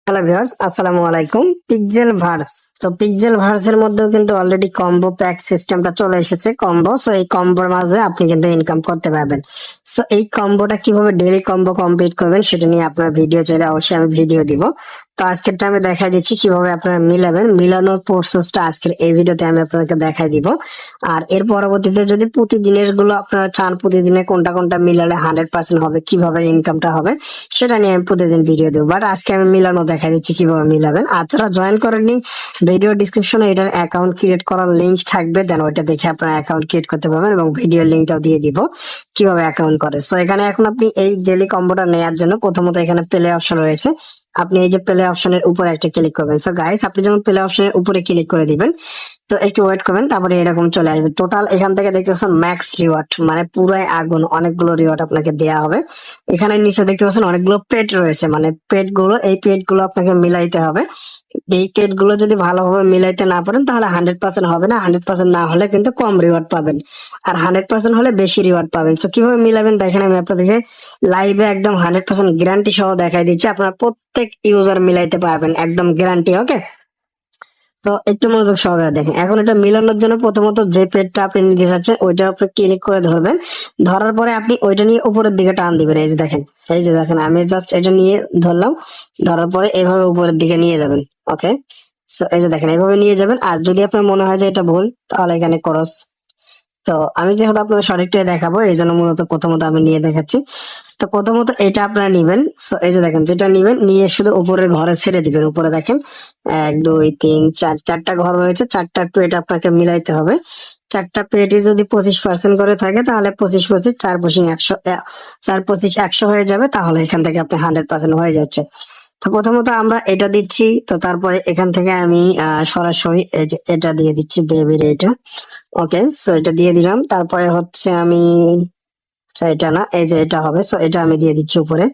Hello viewers, আসসালামু আলাইকুম। Pixel verse, তো পিক্সেল ভার্সের মধ্যেও কিন্তু অলরেডি কম্বো প্যাক সিস্টেমটা চলে এসেছে। কম্বো, সো এই কম্বোর মাঝে আপনি কিন্তু ইনকাম করতে পারবেন। সো এই কম্বোটা কিভাবে ডেইলি কম্বো কমপ্লিট করবেন সেটা নিয়ে আপনার ভিডিও চাইলে অবশ্যই আমি ভিডিও দিব। তো আজকেরটা আমি দেখাই দিচ্ছি কিভাবে আপনারা মিলাবেন। মিলানোর প্রসেসটা আজকের এই ভিডিওতে আমি আপনাদেরকে দেখাই দিব। আর এর পরবর্তীতে যদি প্রতিদিনের গুলো আপনারা চান, প্রতিদিনে কোনটা কোনটা মিলালে 100% হবে, কিভাবে ইনকামটা হবে সেটা নিয়ে আমি প্রতিদিন ভিডিও দেবো। বাট আজকে আমি মিলানো দেখা দিচ্ছি কিভাবে মিলাবেন। আর যারা জয়েন করেননি, ভিডিও ডিসক্রিপশনে এটার অ্যাকাউন্ট ক্রিয়েট করার লিঙ্ক থাকবে, দেন ওইটা দেখে আপনার অ্যাকাউন্ট ক্রিয়েট করতে পারবেন এবং ভিডিওর লিঙ্কটাও দিয়ে দিব কিভাবে অ্যাকাউন্ট করে। সো এখানে এখন আপনি এই ডেইলি কম্বোটা নেওয়ার জন্য প্রথমত এখানে প্লে অপশন রয়েছে, আপনি এই যে প্লে অপশনের উপরে একটা ক্লিক করবেন। সো গাইস, আপনি যখন প্লে অপশনের উপরে ক্লিক করে দিবেন তো একটু ওয়েট করবেন, তারপরে এরকম চলে আসবে। টোটাল এখান থেকে দেখতে পাচ্ছেন ম্যাক্স রিওয়ার্ড, মানে পুরাই আগুন, অনেকগুলো রিওয়ার্ড আপনাকে দেওয়া হবে। এখানে নিচে দেখতে পাচ্ছেন অনেকগুলো পেট রয়েছে, মানে পেট গুলো, এই পেট গুলো আপনাকে মিলাইতে হবে। এই পেট গুলো যদি ভালোভাবে মিলাইতে না পারেন তাহলে 100% হবে না। 100% না হলে কিন্তু কম রিওয়ার্ড পাবেন, আর 100% হলে বেশি রিওয়ার্ড পাবেন। সো কিভাবে মিলাবেন দেখেন, আমি আপনাদেরকে লাইভে একদম 100% গ্যারান্টি সহ দেখাই দিচ্ছি। আপনারা প্রত্যেক ইউজার মিলাইতে পারবেন, একদম গ্যারান্টি। ওকে, তো একটু মনোযোগ সহকারে দেখেন। এখন এটা মিলানোর জন্য প্রথমত যে পেজটা আপনি নিতে চাচ্ছেন ওইটার উপরে ক্লিক করে ধরবেন। ধরার পরে আপনি ওইটা নিয়ে উপরের দিকে টান দিবেন। এই যে দেখেন, এই যে দেখেন, আমি জাস্ট এটা নিয়ে ধরলাম, ধরার পরে এভাবে উপরের দিকে নিয়ে যাবেন। ওকে, সো এই যে দেখেন, এইভাবে নিয়ে যাবেন। আর যদি আপনার মনে হয় যে এটা ভুল, তাহলে এখানে ক্রস। তো আমি যেহেতু আপনাদের সঠিকটাই দেখাবো, এই জন্য মূলত প্রথমত আমি নিয়ে দেখাচ্ছি। তো প্রথমত এটা আপনারা নিবেন। সো এই যে দেখেন, যেটা নিবেন নিয়ে শুধু উপরের ঘরে ছেড়ে দিবেন। উপরে দেখেন 1 2 3 4, চারটা ঘর রয়েছে, চারটা পেট আপনাকে মিলাইতে হবে। চারটা পেটে যদি 25% করে থাকে তাহলে 25 25 4 25 100, 4 25 100 হয়ে যাবে। তাহলে এখান থেকে আপনি 100% হয়ে যাচ্ছে। তো প্রথমত আমরা এটা দিচ্ছি, তো তারপরে এখান থেকে আমি সরাসরি এই যে এটা দিয়ে দিচ্ছি, বেবির এটা। ওকে, সো এটা দিয়ে দিলাম। তারপরে হচ্ছে আমি, আচ্ছা এটা না, এই যে এটা হবে। সো এটা আমি দিয়ে দিচ্ছি উপরে।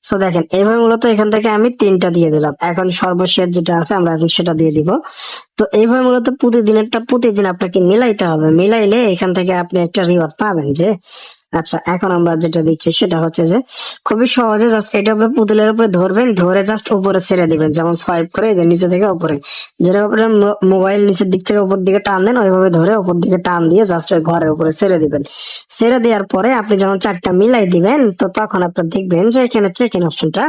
সো দেখেন, এইভাবে মূলত এখান থেকে আমি 3টা দিয়ে দিলাম। এখন সর্বশেষ যেটা আছে আমরা এখন সেটা দিয়ে দিব। তো এইভাবে মূলত প্রতিদিনেরটা প্রতিদিন আপনাকে মিলাইতে হবে। মিলাইলে এখান থেকে আপনি একটা রিওয়ার্ড পাবেন। যে আচ্ছা, এখন আমরা যেটা দিচ্ছি সেটা হচ্ছে যে খুবই সহজে জাস্ট এটা আপনি পুতুলের উপরে ধরবেন, ধরে জাস্ট উপরে ছেড়ে দিবেন। যেমন সোয়াইপ করে যে নিচে থেকে উপরে, যেটা উপরে মোবাইল নিচের দিক থেকে উপর দিকে টান দেন, ওইভাবে ধরে উপর দিকে টান দিয়ে জাস্ট ওই ঘরের উপরে ছেড়ে দিবেন। ছেড়ে দেওয়ার পরে আপনি যখন চারটা মিলাই দিবেন, তো তখন আপনার দেখবেন যে এখানে চেক ইন অপশনটা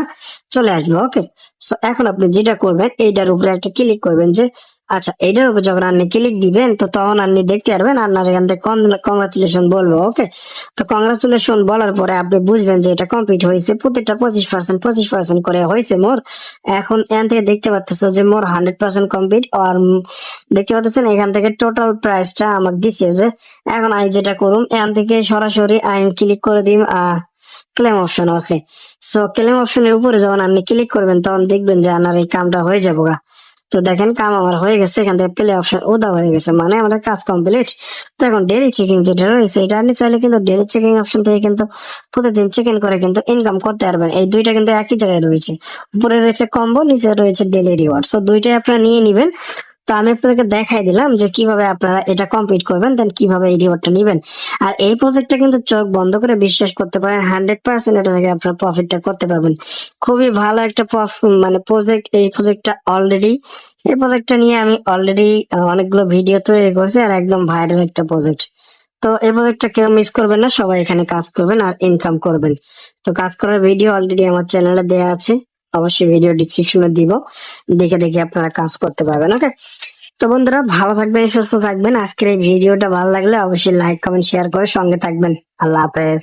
চলে আসবে। ওকে, সো এখন আপনি যেটা করবেন, এইটার উপরে একটা ক্লিক করবেন। যে আচ্ছা, এইটার উপর যখন আপনি ক্লিক দিবেন তো তখন আপনি দেখতে পারবেন আপনার এখান থেকে কংগ্রাচুলেশন বলবো। ওকে, তো কংগ্রাচুলেশন বলার পরে আপনি বুঝবেন যে এটা কমপ্লিট হয়েছে। প্রতিটা 25% করে হয়েছে মোর। এখন এখান থেকে দেখতে পাচ্ছেন যে মোর 100% কমপ্লিট। আর দেখতে পাচ্ছেন এখান থেকে টোটাল প্রাইসটা আমাকে দিচ্ছে। যে এখন আমি যেটা করুম, এখান থেকে সরাসরি আইন ক্লিক করে দিম ক্লেম অপশন। ওকে, সো ক্লেম অপশনের উপরে যখন আপনি ক্লিক করবেন তখন দেখবেন যে আপনার এই কামটা হয়ে যাবো গা। তো দেখেন কাম আমার হয়ে গেছে, এখান থেকে প্লে অপশন ওদা হয়ে গেছে, মানে আমাদের কাজ কমপ্লিট। তো এখন ডেইলি চেকিং যেটা রয়েছে, এটা আপনি চাইলে কিন্তু ডেইলি চেকিং অপশন থেকে কিন্তু প্রতিদিন চেক ইন করে কিন্তু ইনকাম করতে পারবেন। এই দুইটা কিন্তু একই জায়গায় রয়েছে, উপরে রয়েছে কম্বো, নিচে রয়েছে ডেইলি রিওয়ার্ড। সো দুইটাই আপনারা নিয়ে নিবেন। তো আমি আপনাদেরকে দেখাই দিলাম যে কিভাবে আপনারা এটা কমপ্লিট করবেন, দেন কিভাবে এই রিওয়ার্ডটা নিবেন। আর এই প্রজেক্টটা কিন্তু চোখ বন্ধ করে বিশ্বাস করতে পারেন, 100% এটা থেকে আপনার প্রফিটটা করতে পারবেন। খুবই ভালো একটা মানে প্রজেক্ট। এই প্রজেক্টটা অলরেডি, এই প্রজেক্টটা নিয়ে আমি অলরেডি অনেকগুলো ভিডিও তৈরি করছি, আর একদম ভাইরাল একটা প্রজেক্ট। তো এই প্রজেক্টটা কেউ মিস করবেন না, সবাই এখানে কাজ করবেন আর ইনকাম করবেন। তো কাজ করার ভিডিও অলরেডি আমার চ্যানেলে দেওয়া আছে, অবশ্যই ভিডিও ডিসক্রিপশনে দিব, দেখে দেখে আপনারা কাজ করতে পারবেন। ওকে, তো বন্ধুরা ভালো থাকবেন, সুস্থ থাকবেন। আজকের এই ভিডিওটা ভালো লাগলে অবশ্যই লাইক কমেন্ট শেয়ার করে সঙ্গে থাকবেন। আল্লাহ হাফেজ।